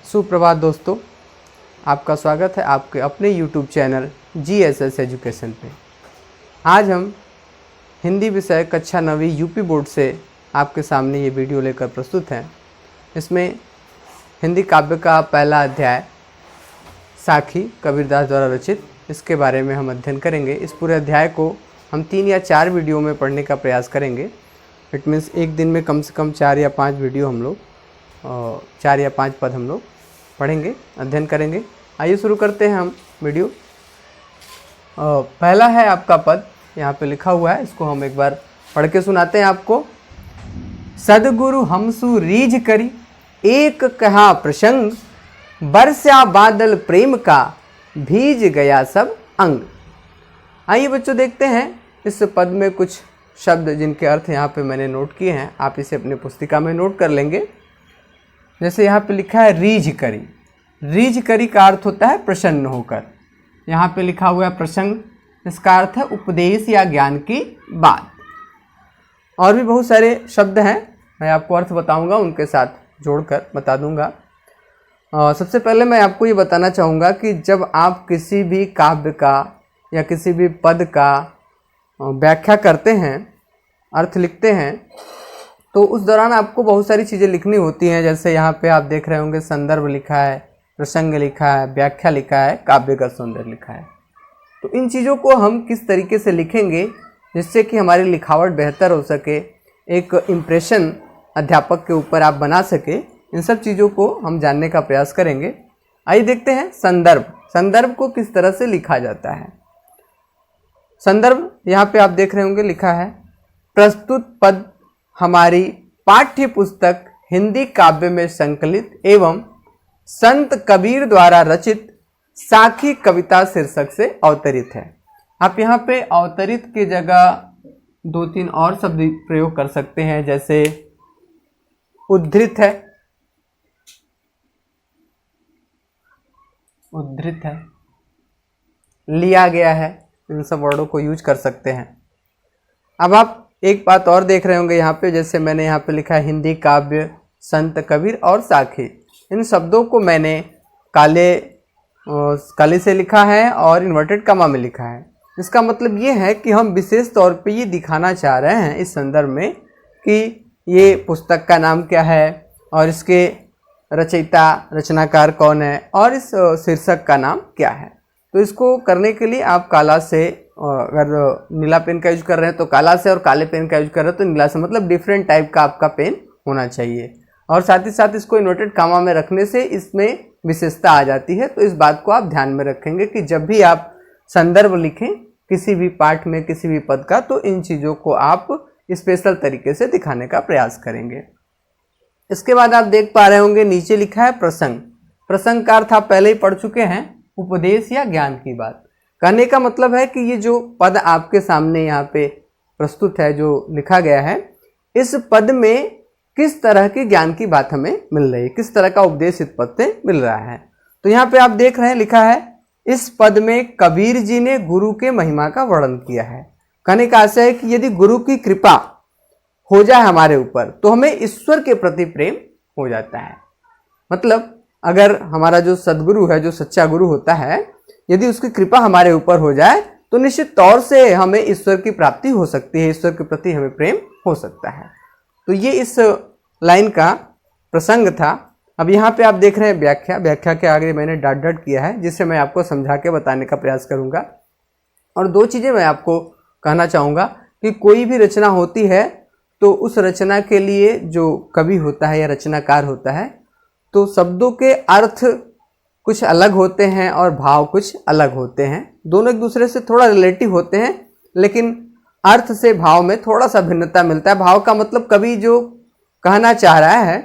सुप्रभात दोस्तों, आपका स्वागत है आपके अपने YouTube चैनल GSS एजुकेशन पे। आज हम हिंदी विषय कक्षा 9वीं यूपी बोर्ड से आपके सामने ये वीडियो लेकर प्रस्तुत हैं। इसमें हिंदी काव्य का पहला अध्याय साखी कबीरदास द्वारा रचित, इसके बारे में हम अध्ययन करेंगे। इस पूरे अध्याय को हम 3 या 4 वीडियो में पढ़ने का प्रयास करेंगे। इट मीन्स एक दिन में कम से कम 4 या 5 वीडियो हम लोग 4 या 5 पद हम लोग पढ़ेंगे, अध्ययन करेंगे। आइए शुरू करते हैं हम वीडियो। पहला है आपका पद, यहाँ पे लिखा हुआ है, इसको हम एक बार पढ़ के सुनाते हैं आपको। सदगुरु हमसु रीझ करी एक कहा प्रसंग, बरसा बादल प्रेम का भीज गया सब अंग। आइए बच्चों देखते हैं इस पद में कुछ शब्द जिनके अर्थ यहाँ पे मैंने नोट किए हैं, आप इसे अपनी पुस्तिका में नोट कर लेंगे। जैसे यहाँ पे लिखा है रीझ करी। रीझ करी का अर्थ होता है प्रसन्न होकर। यहाँ पे लिखा हुआ है प्रसंग, इसका अर्थ है उपदेश या ज्ञान की बात। और भी बहुत सारे शब्द हैं, मैं आपको अर्थ बताऊंगा, उनके साथ जोड़कर बता दूंगा। सबसे पहले मैं आपको ये बताना चाहूँगा कि जब आप किसी भी काव्य का या किसी भी पद का व्याख्या करते हैं, अर्थ लिखते हैं, तो उस दौरान आपको बहुत सारी चीज़ें लिखनी होती हैं। जैसे यहाँ पे आप देख रहे होंगे संदर्भ लिखा है, प्रसंग लिखा है, व्याख्या लिखा है, काव्य का सौंदर्य लिखा है। तो इन चीज़ों को हम किस तरीके से लिखेंगे जिससे कि हमारी लिखावट बेहतर हो सके, एक इम्प्रेशन अध्यापक के ऊपर आप बना सके, इन सब चीज़ों को हम जानने का प्रयास करेंगे। आइए देखते हैं संदर्भ। संदर्भ को किस तरह से लिखा जाता है। संदर्भ यहाँ पे आप देख रहे होंगे लिखा है, प्रस्तुत पद हमारी पाठ्य पुस्तक हिंदी काव्य में संकलित एवं संत कबीर द्वारा रचित साखी कविता शीर्षक से अवतरित है। आप यहाँ पे अवतरित की जगह 2-3 और शब्द प्रयोग कर सकते हैं, जैसे उद्धृत है, उद्धृत है, लिया गया है, इन सब वर्डों को यूज कर सकते हैं। अब आप एक बात और देख रहे होंगे यहाँ पे, जैसे मैंने यहाँ पे लिखा है हिंदी काव्य, संत कबीर और साखी। इन शब्दों को मैंने काले से लिखा है और इन्वर्टेड कॉमा में लिखा है। इसका मतलब ये है कि हम विशेष तौर पे ये दिखाना चाह रहे हैं इस संदर्भ में कि ये पुस्तक का नाम क्या है और इसके रचयिता रचनाकार कौन है और इस शीर्षक का नाम क्या है। तो इसको करने के लिए आप काला से, अगर नीला पेन का यूज कर रहे हैं तो काला से, और काले पेन का यूज कर रहे हैं तो नीला से, मतलब डिफरेंट टाइप का आपका पेन होना चाहिए। और साथ ही साथ इसको इन्वर्टेड कॉमा में रखने से इसमें विशेषता आ जाती है। तो इस बात को आप ध्यान में रखेंगे कि जब भी आप संदर्भ लिखें किसी भी पाठ में, किसी भी पद का, तो इन चीज़ों को आप स्पेशल तरीके से दिखाने का प्रयास करेंगे। इसके बाद आप देख पा रहे होंगे नीचे लिखा है प्रसंग। प्रसंग का अर्थ आप पहले ही पढ़ चुके हैं, उपदेश या ज्ञान की बात। कहने का मतलब है कि ये जो पद आपके सामने यहाँ पे प्रस्तुत है, जो लिखा गया है, इस पद में किस तरह की ज्ञान की बात हमें मिल रही है, किस तरह का उपदेश इस पद से मिल रहा है। तो यहाँ पे आप देख रहे हैं लिखा है, इस पद में कबीर जी ने गुरु के महिमा का वर्णन किया है। कहने का आशय है कि यदि गुरु की कृपा हो जाए हमारे ऊपर तो हमें ईश्वर के प्रति प्रेम हो जाता है। मतलब अगर हमारा जो सदगुरु है, जो सच्चा गुरु होता है, यदि उसकी कृपा हमारे ऊपर हो जाए तो निश्चित तौर से हमें ईश्वर की प्राप्ति हो सकती है, ईश्वर के प्रति हमें प्रेम हो सकता है। तो ये इस लाइन का प्रसंग था। अब यहाँ पे आप देख रहे हैं व्याख्या। व्याख्या के आगे मैंने डॉट डॉट किया है, जिससे मैं आपको समझा के बताने का प्रयास करूँगा। और 2 चीज़ें मैं आपको कहना चाहूँगा कि कोई भी रचना होती है तो उस रचना के लिए जो कवि होता है या रचनाकार होता है, तो शब्दों के अर्थ कुछ अलग होते हैं और भाव कुछ अलग होते हैं। दोनों एक दूसरे से थोड़ा रिलेटिव होते हैं, लेकिन अर्थ से भाव में थोड़ा सा भिन्नता मिलता है। भाव का मतलब कवि जो कहना चाह रहा है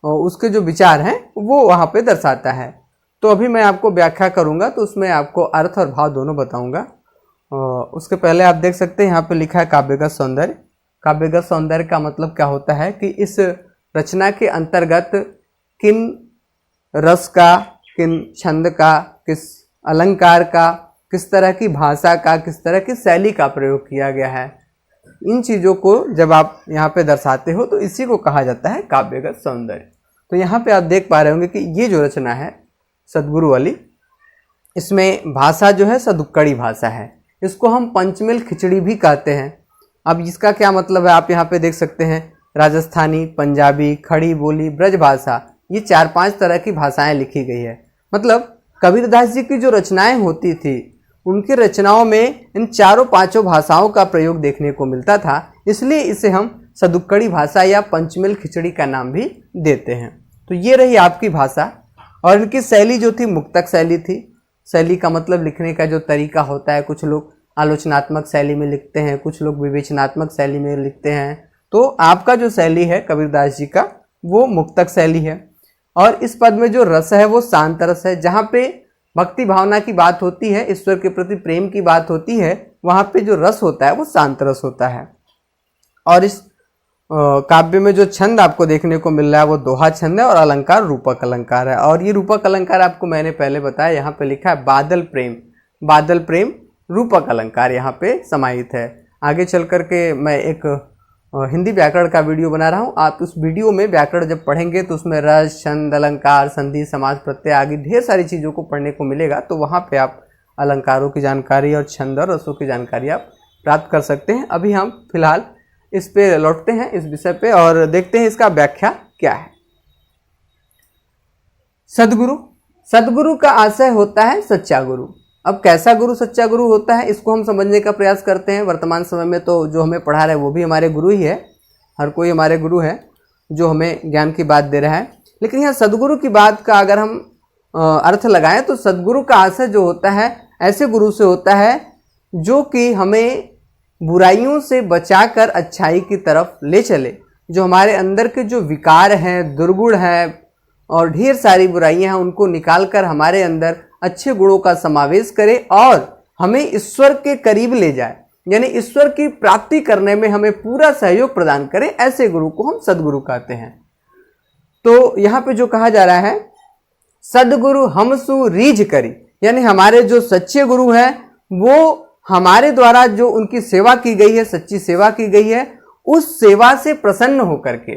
और उसके जो विचार हैं वो वहाँ पे दर्शाता है। तो अभी मैं आपको व्याख्या करूँगा तो उसमें आपको अर्थ और भाव दोनों बताऊँगा। उसके पहले आप देख सकते हैं यहाँ पे लिखा है काव्यगत सौंदर्य। काव्यगत सौंदर्य का मतलब क्या होता है कि इस रचना के अंतर्गत किन रस का, किन छंद का, किस अलंकार का, किस तरह की भाषा का, किस तरह की शैली का प्रयोग किया गया है, इन चीज़ों को जब आप यहाँ पे दर्शाते हो तो इसी को कहा जाता है काव्यगत सौंदर्य। तो यहाँ पे आप देख पा रहे होंगे कि ये जो रचना है सद्गुरु वाली, इसमें भाषा जो है सदुक्कड़ी भाषा है। इसको हम पंचमेल खिचड़ी भी कहते हैं। अब इसका क्या मतलब है आप यहाँ पे देख सकते हैं, राजस्थानी, पंजाबी, खड़ी बोली, ब्रज भाषा, ये 4-5 तरह की भाषाएं लिखी गई है। मतलब कबीरदास जी की जो रचनाएं होती थी उनकी रचनाओं में इन 4-5 भाषाओं का प्रयोग देखने को मिलता था, इसलिए इसे हम सदुक्कड़ी भाषा या पंचमेल खिचड़ी का नाम भी देते हैं। तो ये रही आपकी भाषा। और इनकी शैली जो थी मुक्तक शैली थी। शैली का मतलब लिखने का जो तरीका होता है, कुछ लोग आलोचनात्मक शैली में लिखते हैं, कुछ लोग विवेचनात्मक शैली में लिखते हैं। तो आपका जो शैली है कबीरदास जी का वो मुक्तक शैली है। और इस पद में जो रस है वो शांत रस है। जहाँ पे भक्ति भावना की बात होती है, ईश्वर के प्रति प्रेम की बात होती है, वहाँ पे जो रस होता है वो शांत रस होता है। और इस काव्य में जो छंद आपको देखने को मिल रहा है वो दोहा छंद है और अलंकार रूपक अलंकार है। और ये रूपक अलंकार आपको मैंने पहले बताया, यहाँ पे लिखा है बादल प्रेम। बादल प्रेम रूपक अलंकार यहाँ पे समाहित है। आगे चल करके मैं एक हिंदी व्याकरण का वीडियो बना रहा हूँ। आप उस वीडियो में व्याकरण जब पढ़ेंगे तो उसमें रस, छंद, अलंकार, संधि, समास, प्रत्यय आदि ढेर सारी चीज़ों को पढ़ने को मिलेगा। तो वहाँ पे आप अलंकारों की जानकारी और छंद और रसों की जानकारी आप प्राप्त कर सकते हैं। अभी हम फिलहाल इस पे लौटते हैं, इस विषय पे, और देखते हैं इसका व्याख्या क्या है। सद्गुरु, सद्गुरु का आशय होता है सच्चा गुरु। अब कैसा गुरु सच्चा गुरु होता है इसको हम समझने का प्रयास करते हैं। वर्तमान समय में तो जो हमें पढ़ा रहा है वो भी हमारे गुरु ही है, हर कोई हमारे गुरु है जो हमें ज्ञान की बात दे रहा है। लेकिन यहाँ सद्गुरु की बात का अगर हम अर्थ लगाएं तो सद्गुरु का आशय जो होता है ऐसे गुरु से होता है जो कि हमें बुराइयों से बचाकर अच्छाई की तरफ ले चले, जो हमारे अंदर के जो विकार हैं, दुर्गुण हैं और ढेर सारी बुराइयां हैं उनको निकालकर हमारे अंदर अच्छे गुणों का समावेश करे और हमें ईश्वर के करीब ले जाए, यानी ईश्वर की प्राप्ति करने में हमें पूरा सहयोग प्रदान करे। ऐसे गुरु को हम सद्गुरु कहते हैं। तो यहाँ पे जो कहा जा रहा है सद्गुरु हमसु रीझ करी, यानी हमारे जो सच्चे गुरु हैं वो हमारे द्वारा जो उनकी सेवा की गई है, सच्ची सेवा की गई है, उस सेवा से प्रसन्न होकर के,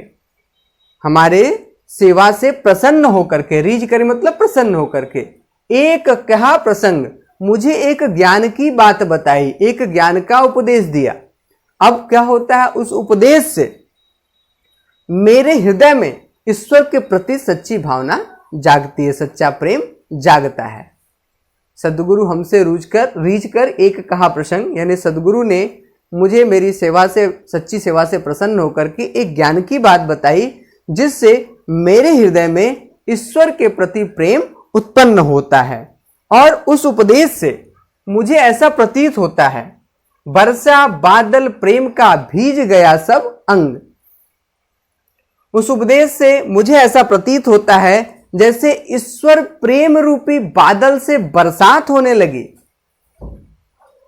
हमारे सेवा से प्रसन्न होकर के, रीझ करी मतलब प्रसन्न होकर के, एक कहा प्रसंग, मुझे एक ज्ञान की बात बताई, एक ज्ञान का उपदेश दिया। अब क्या होता है, उस उपदेश से मेरे हृदय में ईश्वर के प्रति सच्ची भावना जागती है, सच्चा प्रेम जागता है। सद्गुरु हमसे रीझ कर एक कहा प्रसंग, यानी सद्गुरु ने मुझे मेरी सेवा से, सच्ची सेवा से प्रसन्न होकर के एक ज्ञान की बात बताई जिससे मेरे हृदय में ईश्वर के प्रति प्रेम उत्पन्न होता है। और उस उपदेश से मुझे ऐसा प्रतीत होता है वर्षा बादल प्रेम का भीज गया सब अंग। उस उपदेश से मुझे ऐसा प्रतीत होता है जैसे ईश्वर प्रेम रूपी बादल से बरसात होने लगी।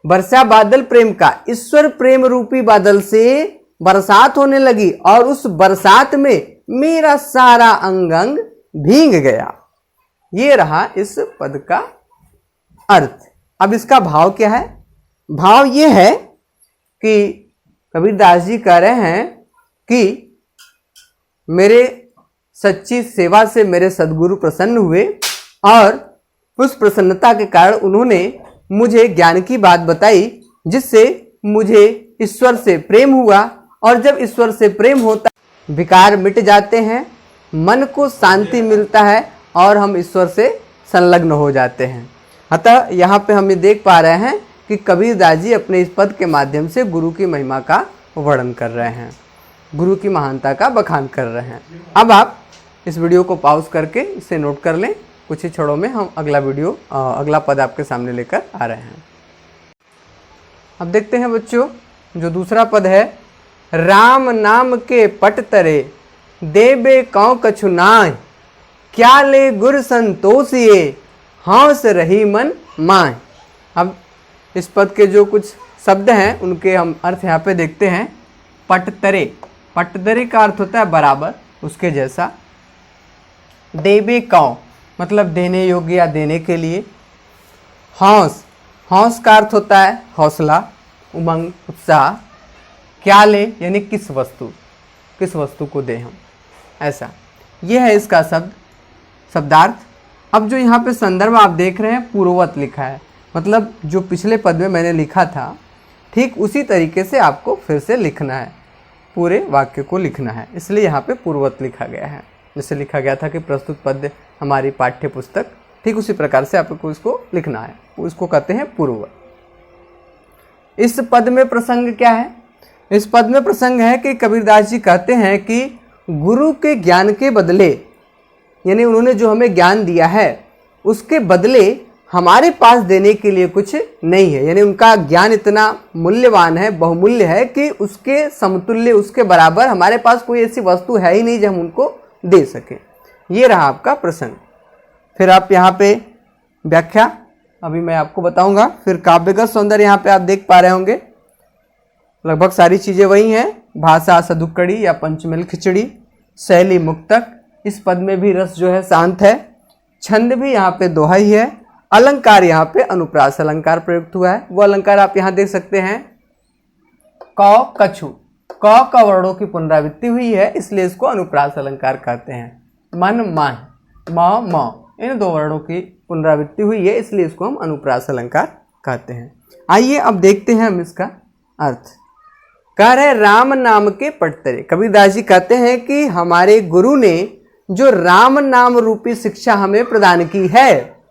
वर्षा बादल प्रेम का, ईश्वर प्रेम रूपी बादल से बरसात होने लगी और उस बरसात में मेरा सारा अंग अंग भीग गया। ये रहा इस पद का अर्थ। अब इसका भाव क्या है? भाव ये है कि कबीरदास जी कह रहे हैं कि मेरे सच्ची सेवा से मेरे सद्गुरु प्रसन्न हुए और उस प्रसन्नता के कारण उन्होंने मुझे ज्ञान की बात बताई जिससे मुझे ईश्वर से प्रेम हुआ। और जब ईश्वर से प्रेम होता है विकार मिट जाते हैं, मन को शांति मिलता है और हम ईश्वर से संलग्न हो जाते हैं। अतः यहाँ पे हम ये देख पा रहे हैं कि कबीरदास जी अपने इस पद के माध्यम से गुरु की महिमा का वर्णन कर रहे हैं, गुरु की महानता का बखान कर रहे हैं। अब आप इस वीडियो को पॉज करके इसे नोट कर लें। कुछ ही क्षणों में हम अगला पद आपके सामने लेकर आ रहे हैं। अब देखते हैं बच्चों, जो दूसरा पद है, राम नाम के पट तरे देबे कौ कछु नाय, क्या ले गुर संतोषिए हंस रही मन माय। अब इस पद के जो कुछ शब्द हैं उनके हम अर्थ यहाँ पे देखते हैं। पटतरे, पटतरे का अर्थ होता है बराबर, उसके जैसा। देबे कौ मतलब देने योग्य या देने के लिए। हौस, हौस का अर्थ होता है हौसला, उमंग, उत्साह। क्या ले यानी किस वस्तु, किस वस्तु को दें हम, ऐसा। ये है इसका शब्दार्थ। अब जो यहाँ पे संदर्भ आप देख रहे हैं पूर्ववत लिखा है, मतलब जो पिछले पद में मैंने लिखा था ठीक उसी तरीके से आपको फिर से लिखना है, पूरे वाक्य को लिखना है, इसलिए यहाँ पे पूर्ववत लिखा गया है। जैसे लिखा गया था कि प्रस्तुत पद हमारी पाठ्य पुस्तक, ठीक उसी प्रकार से आपको इसको लिखना है, उसको कहते हैं पूर्ववत। इस पद में प्रसंग क्या है? इस पद में प्रसंग है कि कबीरदास जी कहते हैं कि गुरु के ज्ञान के बदले, यानी उन्होंने जो हमें ज्ञान दिया है उसके बदले हमारे पास देने के लिए कुछ नहीं है, यानी उनका ज्ञान इतना मूल्यवान है, बहुमूल्य है कि उसके समतुल्य, उसके बराबर हमारे पास कोई ऐसी वस्तु है ही नहीं जो हम उनको दे सके। ये रहा आपका प्रसंग। फिर आप यहाँ पे व्याख्या अभी मैं आपको बताऊंगा। फिर काव्यगत सौंदर्य यहाँ पे आप देख पा रहे होंगे, लगभग सारी चीज़ें वही हैं। भाषा सदुक्कड़ी या पंचमेल खिचड़ी, शैली मुक्तक, इस पद में भी रस जो है शांत है, छंद भी यहाँ पे दोहा ही है, अलंकार यहाँ पे अनुप्रास अलंकार प्रयुक्त हुआ है। वो अलंकार आप यहाँ देख सकते हैं, क कछु, क का वर्णों की पुनरावृत्ति हुई है इसलिए इसको अनुप्रास अलंकार कहते हैं। मन मान, म म, इन दो वर्णों की पुनरावृत्ति हुई है इसलिए इसको हम अनुप्रास अलंकार कहते हैं। आइए अब देखते हैं हम इसका अर्थ। कह रहे राम नाम के पटतरे, कबीरदास जी कहते हैं कि हमारे गुरु ने जो राम नाम रूपी शिक्षा हमें प्रदान की है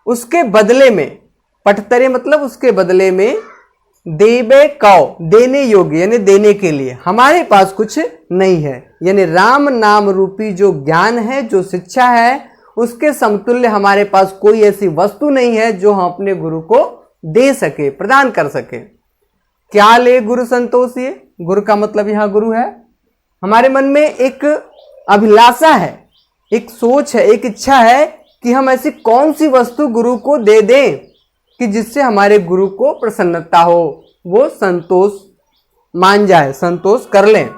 उसके बदले में, पटतरे मतलब उसके बदले में, देवे कौ, देने योग्य यानी देने के लिए हमारे पास कुछ नहीं है। यानी राम नाम रूपी जो ज्ञान है, जो शिक्षा है, उसके समतुल्य हमारे पास कोई ऐसी वस्तु नहीं है जो हम अपने गुरु को दे सके, प्रदान कर सके। क्या ले गुरु संतोष, ये गुरु का मतलब यहाँ गुरु है। हमारे मन में एक अभिलाषा है, एक सोच है, एक इच्छा है कि हम ऐसी कौन सी वस्तु गुरु को दे दें कि जिससे हमारे गुरु को प्रसन्नता हो, वो संतोष मान जाए, संतोष कर लें।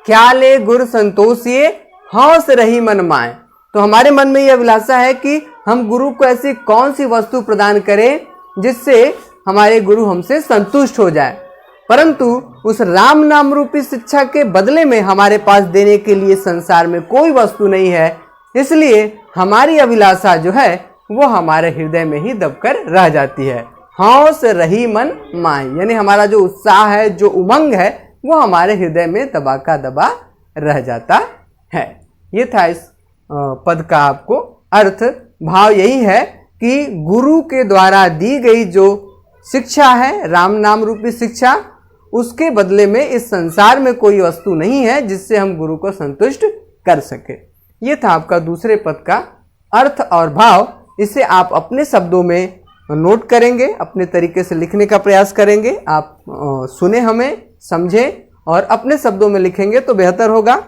क्या ले गुरु संतोष, ये हौस रही मन माए। तो हमारे मन में यह अभिलाषा है कि हम गुरु को ऐसी कौन सी वस्तु प्रदान करें जिससे हमारे गुरु हमसे संतुष्ट हो जाए। परंतु उस राम नाम रूपी शिक्षा के बदले में हमारे पास देने के लिए संसार में कोई वस्तु नहीं है, इसलिए हमारी अभिलाषा जो है वो हमारे हृदय में ही दबकर रह जाती है। हौस रही मन माई, यानी हमारा जो उत्साह है, जो उमंग है, वो हमारे हृदय में दबा का दबा रह जाता है। ये था इस पद का आपको अर्थ। भाव यही है कि गुरु के द्वारा दी गई जो शिक्षा है, राम नाम रूपी शिक्षा, उसके बदले में इस संसार में कोई वस्तु नहीं है जिससे हम गुरु को संतुष्ट कर सके। ये था आपका दूसरे पद का अर्थ और भाव। इसे आप अपने शब्दों में नोट करेंगे, अपने तरीके से लिखने का प्रयास करेंगे। आप सुने हमें, समझें और अपने शब्दों में लिखेंगे तो बेहतर होगा।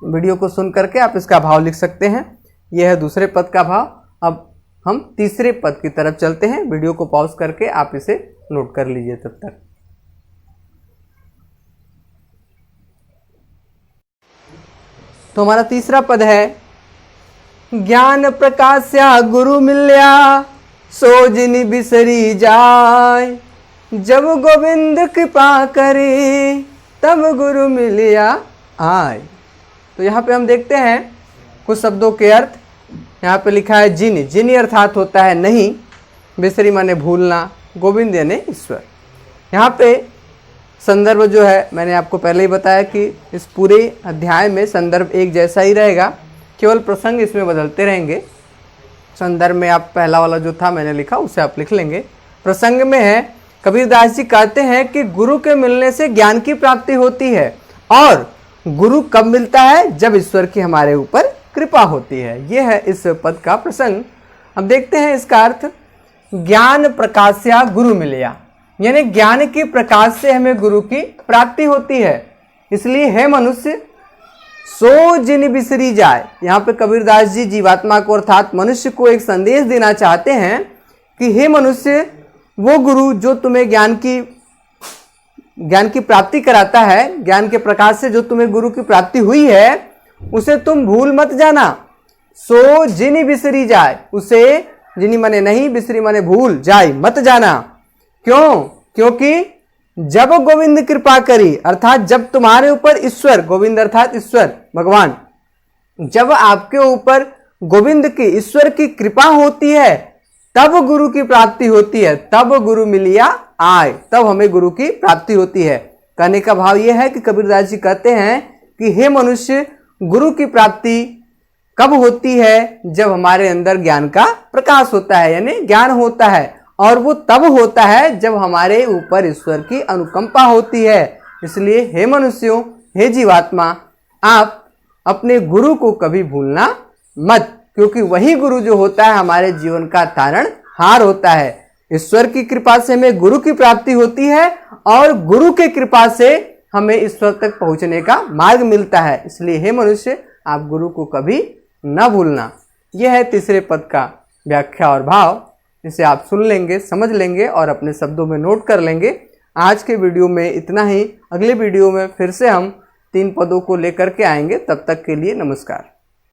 वीडियो को सुन करके आप इसका भाव लिख सकते हैं। यह है दूसरे पद का भाव। अब हम तीसरे पद की तरफ चलते हैं। वीडियो को पॉज करके आप इसे नोट कर लीजिए तब तक। तो हमारा तीसरा पद है, ज्ञान प्रकाश्या गुरु मिल्या सो जिनि बिसरी जाय, जब गोविंद कृपा करे तब गुरु मिलिया आय। तो यहाँ पे हम देखते हैं कुछ शब्दों के अर्थ। यहाँ पे लिखा है जिनि, जिनि अर्थात होता है नहीं, बिसरी माने भूलना, गोविंद यानी ईश्वर। यहाँ पे संदर्भ जो है मैंने आपको पहले ही बताया कि इस पूरे अध्याय में संदर्भ एक जैसा ही रहेगा, केवल प्रसंग इसमें बदलते रहेंगे। संदर्भ में आप पहला वाला जो था मैंने लिखा उसे आप लिख लेंगे। प्रसंग में है, कबीरदास जी कहते हैं कि गुरु के मिलने से ज्ञान की प्राप्ति होती है, और गुरु कब मिलता है? जब ईश्वर की हमारे ऊपर कृपा होती है। यह है इस पद का प्रसंग। अब देखते हैं इसका अर्थ। ज्ञान प्रकाश्या गुरु मिलिया, यानी ज्ञान के प्रकाश से हमें गुरु की प्राप्ति होती है। इसलिए है मनुष्य सो जिनि बिसरी जाए। यहाँ पे कबीरदास जी जीवात्मा को अर्थात मनुष्य को एक संदेश देना चाहते हैं कि हे मनुष्य, वो गुरु जो तुम्हें ज्ञान की प्राप्ति कराता है, ज्ञान के प्रकाश से जो तुम्हें गुरु की प्राप्ति हुई है, उसे तुम भूल मत जाना। सो जिनि बिसरी जाए, उसे जिनि माने नहीं, बिसरी माने भूल, जाए मत जाना। क्यों? क्योंकि जब गोविंद कृपा करी, अर्थात जब तुम्हारे ऊपर ईश्वर, गोविंद अर्थात ईश्वर भगवान, जब आपके ऊपर गोविंद की, ईश्वर की कृपा होती है तब गुरु की प्राप्ति होती है, तब गुरु मिलिया आए, तब हमें गुरु की प्राप्ति होती है। कहने का भाव यह है कि कबीरदास जी कहते हैं कि हे मनुष्य, गुरु की प्राप्ति कब होती है? जब हमारे अंदर ज्ञान का प्रकाश होता है, यानी ज्ञान होता है, और वो तब होता है जब हमारे ऊपर ईश्वर की अनुकंपा होती है। इसलिए हे मनुष्यों, हे जीवात्मा, आप अपने गुरु को कभी भूलना मत, क्योंकि वही गुरु जो होता है हमारे जीवन का तारणहार होता है। ईश्वर की कृपा से हमें गुरु की प्राप्ति होती है और गुरु के कृपा से हमें ईश्वर तक पहुंचने का मार्ग मिलता है। इसलिए हे मनुष्य, आप गुरु को कभी न भूलना। यह है तीसरे पद का व्याख्या और भाव। इसे आप सुन लेंगे, समझ लेंगे और अपने शब्दों में नोट कर लेंगे। आज के वीडियो में इतना ही। अगले वीडियो में फिर से हम 3 पदों को लेकर के आएंगे। तब तक के लिए नमस्कार।